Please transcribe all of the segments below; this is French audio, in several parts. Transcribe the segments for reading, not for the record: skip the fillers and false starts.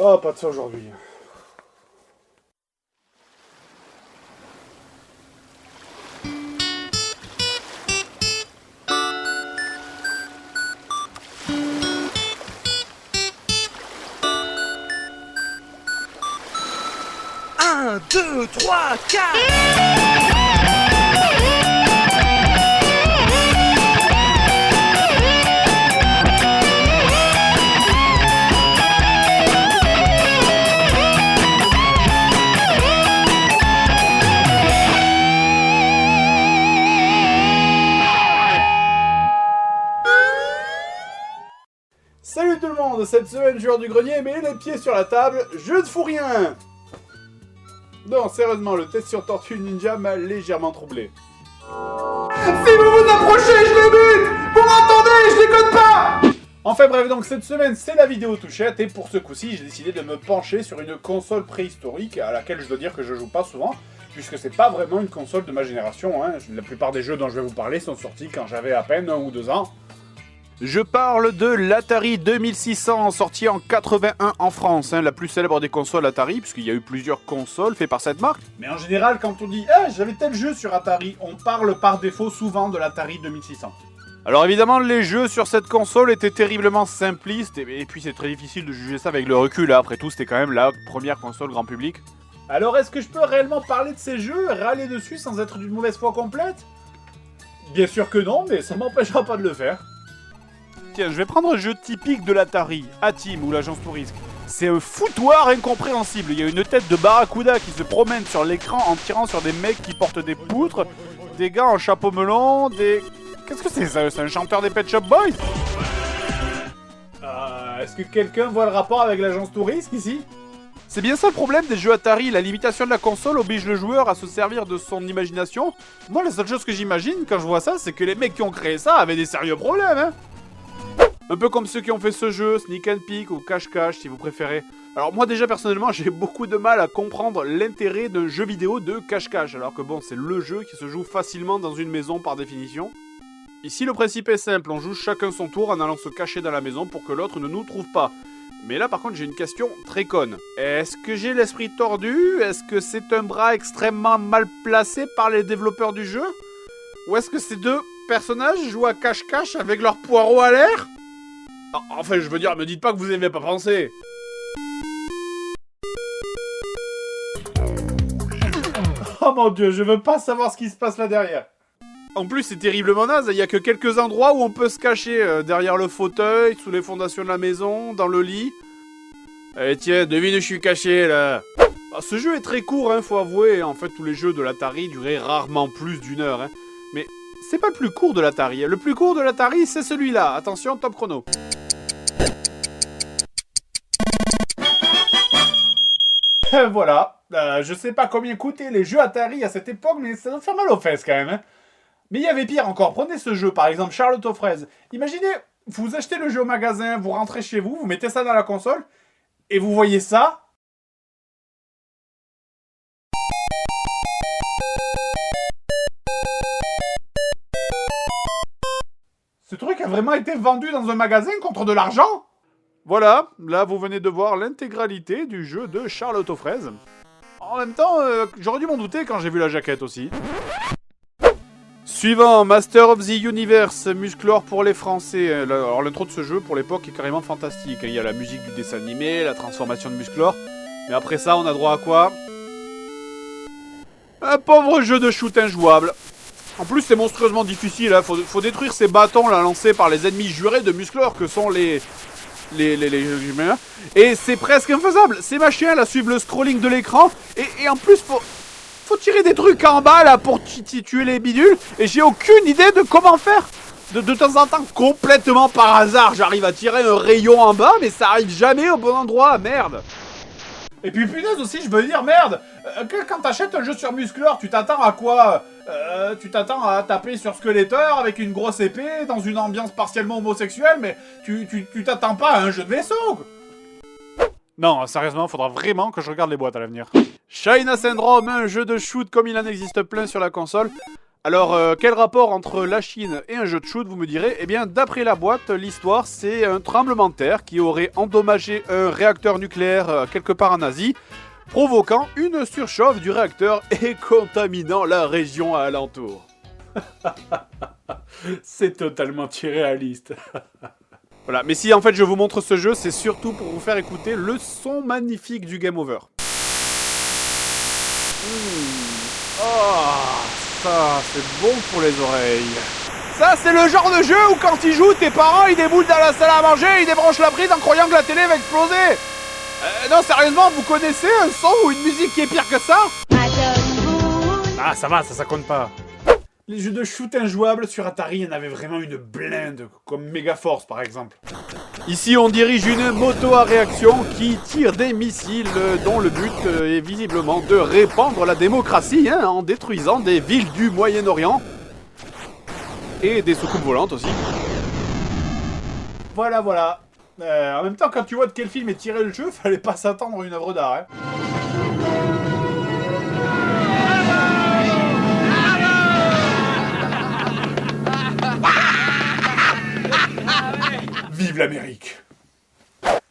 Oh, pas de ça aujourd'hui. Un, deux, trois, quatre. Salut tout le monde, cette semaine joueur du grenier met les pieds sur la table, je ne fous rien. Non, sérieusement, le test sur Tortue Ninja m'a légèrement troublé. Si vous vous approchez, je les bute. Vous m'entendez, je déconne pas. Enfin bref, donc cette semaine c'est la vidéo touchette et pour ce coup-ci j'ai décidé de me pencher sur une console préhistorique à laquelle je dois dire que je joue pas souvent, puisque c'est pas vraiment une console de ma génération, hein. La plupart des jeux dont je vais vous parler sont sortis quand j'avais à peine 1 ou 2 ans. Je parle de l'Atari 2600, sorti en 81 en France, hein, la plus célèbre des consoles Atari, puisqu'il y a eu plusieurs consoles faites par cette marque. Mais en général, quand on dit « Ah, j'avais tel jeu sur Atari », on parle par défaut souvent de l'Atari 2600. Alors évidemment, les jeux sur cette console étaient terriblement simplistes, et puis c'est très difficile de juger ça avec le recul, hein. Après tout, c'était quand même la première console grand public. Alors est-ce que je peux réellement parler de ces jeux, râler dessus sans être d'une mauvaise foi complète? Bien sûr que non, mais ça m'empêchera pas de le faire. Tiens, je vais prendre un jeu typique de l'Atari, A-Team ou l'agence Touriste. C'est un foutoir incompréhensible. Il y a une tête de barracuda qui se promène sur l'écran en tirant sur des mecs qui portent des poutres, des gars en chapeau melon, des... Qu'est-ce que c'est ça? C'est un chanteur des Pet Shop Boys? Est-ce que quelqu'un voit le rapport avec l'agence Touriste ici? C'est bien ça le problème des jeux Atari, la limitation de la console oblige le joueur à se servir de son imagination. Moi, la seule chose que j'imagine quand je vois ça, c'est que les mecs qui ont créé ça avaient des sérieux problèmes, hein. Un peu comme ceux qui ont fait ce jeu, Sneak and Peek ou Cache-Cache si vous préférez. Alors moi déjà personnellement j'ai beaucoup de mal à comprendre l'intérêt d'un jeu vidéo de cache-cache, alors que bon c'est le jeu qui se joue facilement dans une maison par définition. Ici le principe est simple, on joue chacun son tour en allant se cacher dans la maison pour que l'autre ne nous trouve pas. Mais là par contre j'ai une question très conne. Est-ce que j'ai l'esprit tordu? Est-ce que c'est un bras extrêmement mal placé par les développeurs du jeu? Ou est-ce que ces deux personnages jouent à cache-cache avec leur poireau à l'air? Enfin, je veux dire, me dites pas que vous n'avez pas pensé. Oh mon dieu, je veux pas savoir ce qui se passe là derrière. En plus, c'est terriblement naze, il y a que quelques endroits où on peut se cacher. Derrière le fauteuil, sous les fondations de la maison, dans le lit. Allez tiens, devine où je suis caché, là. Ce jeu est très court, hein, faut avouer. En fait, tous les jeux de l'Atari duraient rarement plus d'1 heure, hein. Mais c'est pas le plus court de l'Atari. Le plus court de l'Atari, c'est celui-là. Attention, top chrono. Voilà, je sais pas combien coûtaient les jeux Atari à cette époque, mais ça doit faire mal aux fesses quand même, hein. Mais il y avait pire encore, prenez ce jeu par exemple, Charlotte aux fraises. Imaginez, vous achetez le jeu au magasin, vous rentrez chez vous, vous mettez ça dans la console, et vous voyez ça. Ce truc a vraiment été vendu dans un magasin contre de l'argent? Voilà, là vous venez de voir l'intégralité du jeu de Charlotte aux fraises. En même temps, j'aurais dû m'en douter quand j'ai vu la jaquette aussi. Suivant, Master of the Universe, Musclor pour les Français. Alors l'intro de ce jeu pour l'époque est carrément fantastique. Il y a la musique du dessin animé, la transformation de Musclor. Mais après ça, on a droit à quoi? Un pauvre jeu de shoot injouable. En plus, c'est monstrueusement difficile, hein. Faut détruire ces bâtons là lancés par les ennemis jurés de Musclor que sont les humains. Et c'est presque infaisable. Ces machins là suivent le scrolling de l'écran. Et en plus, faut tirer des trucs en bas là pour tuer les bidules. Et j'ai aucune idée de comment faire. De temps en temps, complètement par hasard, j'arrive à tirer un rayon en bas, mais ça arrive jamais au bon endroit, merde. Et puis punaise aussi, je veux dire, merde, quand t'achètes un jeu sur Musclor, tu t'attends à quoi? Tu t'attends à taper sur Skeletor avec une grosse épée, dans une ambiance partiellement homosexuelle, mais tu t'attends pas à un jeu de vaisseau. Non, sérieusement, faudra vraiment que je regarde les boîtes à l'avenir. China Syndrome, un jeu de shoot comme il en existe plein sur la console. Alors, quel rapport entre la Chine et un jeu de shoot, vous me direz? Eh bien, d'après la boîte, l'histoire, c'est un tremblement de terre qui aurait endommagé un réacteur nucléaire quelque part en Asie, provoquant une surchauffe du réacteur et contaminant la région alentour. C'est totalement irréaliste. Voilà, mais si en fait je vous montre ce jeu, c'est surtout pour vous faire écouter le son magnifique du Game Over. Oh, ça c'est bon pour les oreilles. Ça c'est le genre de jeu où quand ils jouent, tes parents ils déboulent dans la salle à manger, ils débranchent la prise en croyant que la télé va exploser. Non sérieusement, vous connaissez un son ou une musique qui est pire que ça? Ah ça va, ça compte pas. Les jeux de shoot injouables sur Atari, il y en avait vraiment une blinde, comme Megaforce par exemple. Ici, on dirige une moto à réaction qui tire des missiles dont le but est visiblement de répandre la démocratie en détruisant des villes du Moyen-Orient. Et des soucoupes volantes aussi. Voilà, voilà. En même temps, quand tu vois de quel film est tiré le jeu, fallait pas s'attendre à une œuvre d'art. Vive l'Amérique!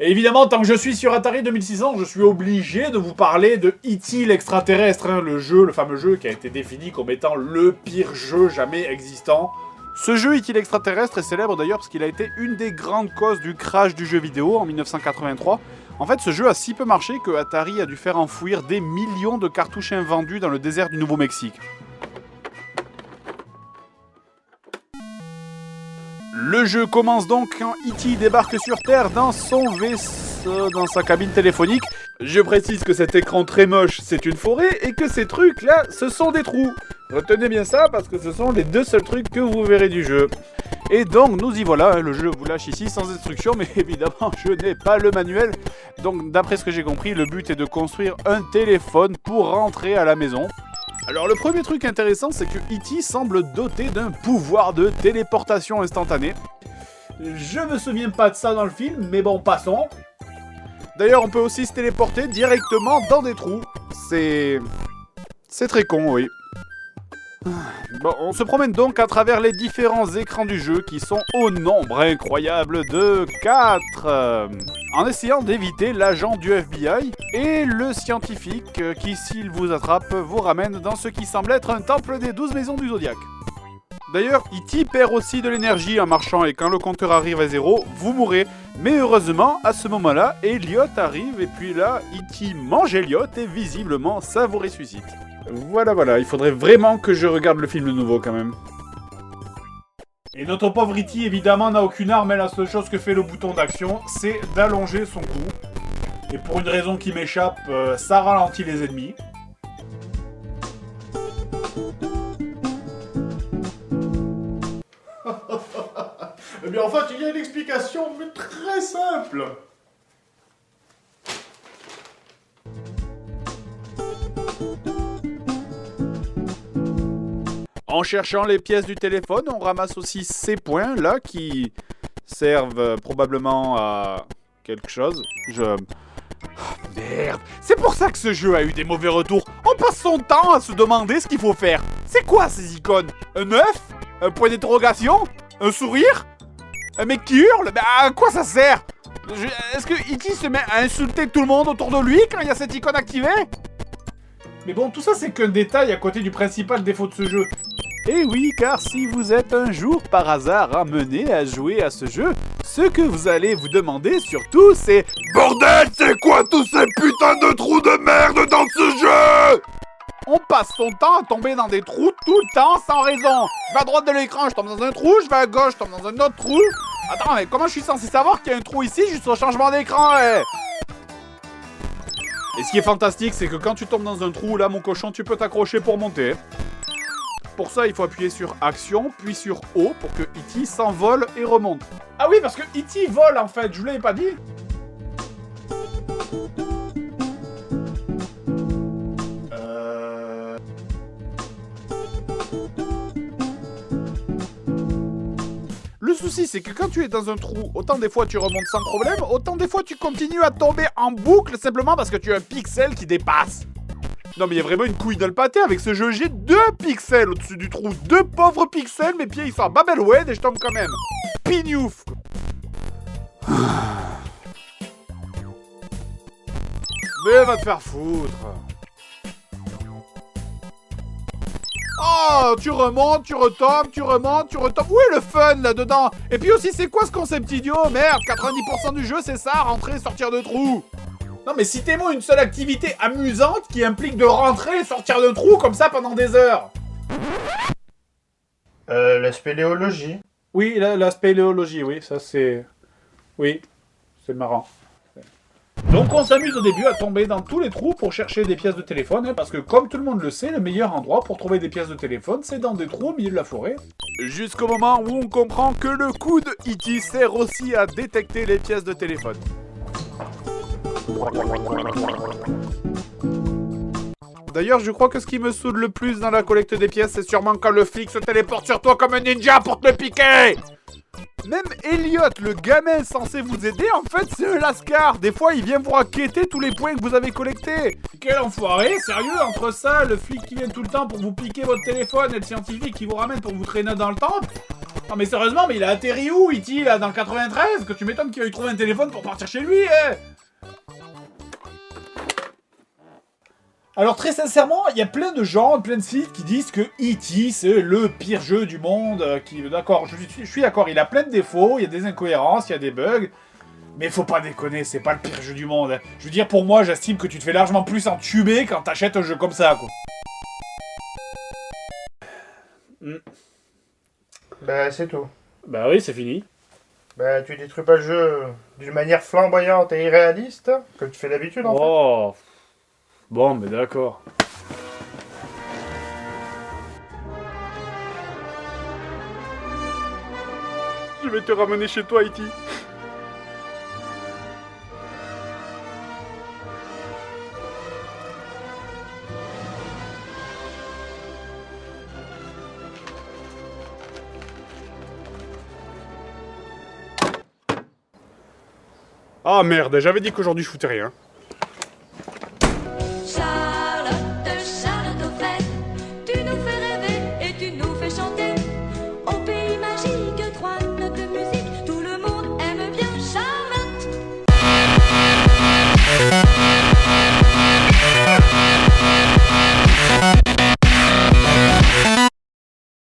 Et évidemment, tant que je suis sur Atari 2600, je suis obligé de vous parler de E.T. l'extraterrestre, le fameux jeu qui a été défini comme étant le pire jeu jamais existant. Ce jeu E.T. l'extraterrestre est célèbre d'ailleurs parce qu'il a été une des grandes causes du crash du jeu vidéo en 1983. En fait, ce jeu a si peu marché que Atari a dû faire enfouir des millions de cartouches invendus dans le désert du Nouveau-Mexique. Le jeu commence donc quand E.T. débarque sur Terre dans son vaisseau, dans sa cabine téléphonique. Je précise que cet écran très moche, c'est une forêt, et que ces trucs-là, ce sont des trous. Retenez bien ça, parce que ce sont les deux seuls trucs que vous verrez du jeu. Et donc, nous y voilà, le jeu vous lâche ici sans instruction, mais évidemment, je n'ai pas le manuel. Donc, d'après ce que j'ai compris, le but est de construire un téléphone pour rentrer à la maison. Alors le premier truc intéressant, c'est que E.T. semble doté d'un pouvoir de téléportation instantanée. Je me souviens pas de ça dans le film, mais bon, passons. D'ailleurs, on peut aussi se téléporter directement dans des trous. C'est très con, oui. Bon, on se promène donc à travers les différents écrans du jeu qui sont au nombre incroyable de 4. En essayant d'éviter l'agent du FBI et le scientifique qui, s'il vous attrape, vous ramène dans ce qui semble être un temple des 12 maisons du Zodiac. D'ailleurs, E.T. perd aussi de l'énergie en marchant et quand le compteur arrive à 0, vous mourrez. Mais heureusement, à ce moment-là, Elliot arrive et puis là, E.T. mange Elliot et visiblement, ça vous ressuscite. Voilà, il faudrait vraiment que je regarde le film de nouveau quand même. Et notre pauvre E.T. évidemment n'a aucune arme, et la seule chose que fait le bouton d'action, c'est d'allonger son cou. Et pour une raison qui m'échappe, ça ralentit les ennemis. Eh bien en fait, il y a une explication, mais très simple. En cherchant les pièces du téléphone, on ramasse aussi ces points là qui servent probablement à quelque chose. Merde, c'est pour ça que ce jeu a eu des mauvais retours. On passe son temps à se demander ce qu'il faut faire. C'est quoi ces icônes? Un œuf? Un point d'interrogation? Un sourire? Un mec qui hurle? Mais à quoi ça sert? Est-ce que E.T. se met à insulter tout le monde autour de lui quand il y a cette icône activée? Mais bon, tout ça c'est qu'un détail à côté du principal défaut de ce jeu. Et oui, car si vous êtes un jour par hasard amené à jouer à ce jeu, ce que vous allez vous demander surtout c'est bordel, c'est quoi tous ces putains de trous de merde dans ce jeu? On passe son temps à tomber dans des trous tout le temps sans raison. Je vais à droite de l'écran, je tombe dans un trou, je vais à gauche, je tombe dans un autre trou. Attends, mais comment je suis censé savoir qu'il y a un trou ici juste au changement d'écran, Et ce qui est fantastique, c'est que quand tu tombes dans un trou, là, mon cochon, tu peux t'accrocher pour monter. Pour ça, il faut appuyer sur Action, puis sur O, pour que E.T. s'envole et remonte. Ah oui, parce que E.T. vole, en fait, je vous l'avais pas dit. Le souci, c'est que quand tu es dans un trou, autant des fois tu remontes sans problème, autant des fois tu continues à tomber en boucle simplement parce que tu as un pixel qui dépasse. Non mais il y a vraiment une couille dans le pâté avec ce jeu. J'ai 2 pixels au-dessus du trou. 2 pauvres pixels, mes pieds ils sont à Babelwed et je tombe quand même. Pignouf. Mais va te faire foutre. Oh, tu remontes, tu retombes, tu remontes, tu retombes. Où est le fun là-dedans? Et puis aussi, c'est quoi ce concept idiot? Merde, 90% du jeu, c'est ça, rentrer et sortir de trou. Non mais citez-moi une seule activité amusante qui implique de rentrer et sortir de trou comme ça pendant des heures. La spéléologie. Oui, la spéléologie, oui, ça c'est... Oui, c'est marrant. Donc on s'amuse au début à tomber dans tous les trous pour chercher des pièces de téléphone, hein, parce que comme tout le monde le sait, le meilleur endroit pour trouver des pièces de téléphone, c'est dans des trous au milieu de la forêt. Jusqu'au moment où on comprend que le coude E.T. sert aussi à détecter les pièces de téléphone. D'ailleurs, je crois que ce qui me saoule le plus dans la collecte des pièces, c'est sûrement quand le flic se téléporte sur toi comme un ninja pour te le piquer. Même Elliot, le gamin censé vous aider, en fait, c'est un lascar. Des fois, il vient vous raqueter tous les points que vous avez collectés. Quel enfoiré, sérieux, entre ça, le flic qui vient tout le temps pour vous piquer votre téléphone et le scientifique qui vous ramène pour vous traîner dans le temple. Non mais sérieusement, mais il a atterri où, E.T., là, dans le 93? Que tu m'étonnes qu'il veuille trouver un téléphone pour partir chez lui, hein. Alors très sincèrement, il y a plein de gens, plein de sites qui disent que E.T. c'est le pire jeu du monde, d'accord, je suis d'accord, il a plein de défauts, il y a des incohérences, il y a des bugs, mais faut pas déconner, c'est pas le pire jeu du monde. Je veux dire, pour moi, j'estime que tu te fais largement plus entuber quand t'achètes un jeu comme ça, quoi. Bah c'est tout. Bah oui, c'est fini. Bah tu détruis pas le jeu d'une manière flamboyante et irréaliste, comme tu fais d'habitude en fait. Oh, bon, mais d'accord. Je vais te ramener chez toi, E.T. Ah merde, j'avais dit qu'aujourd'hui je foutais rien.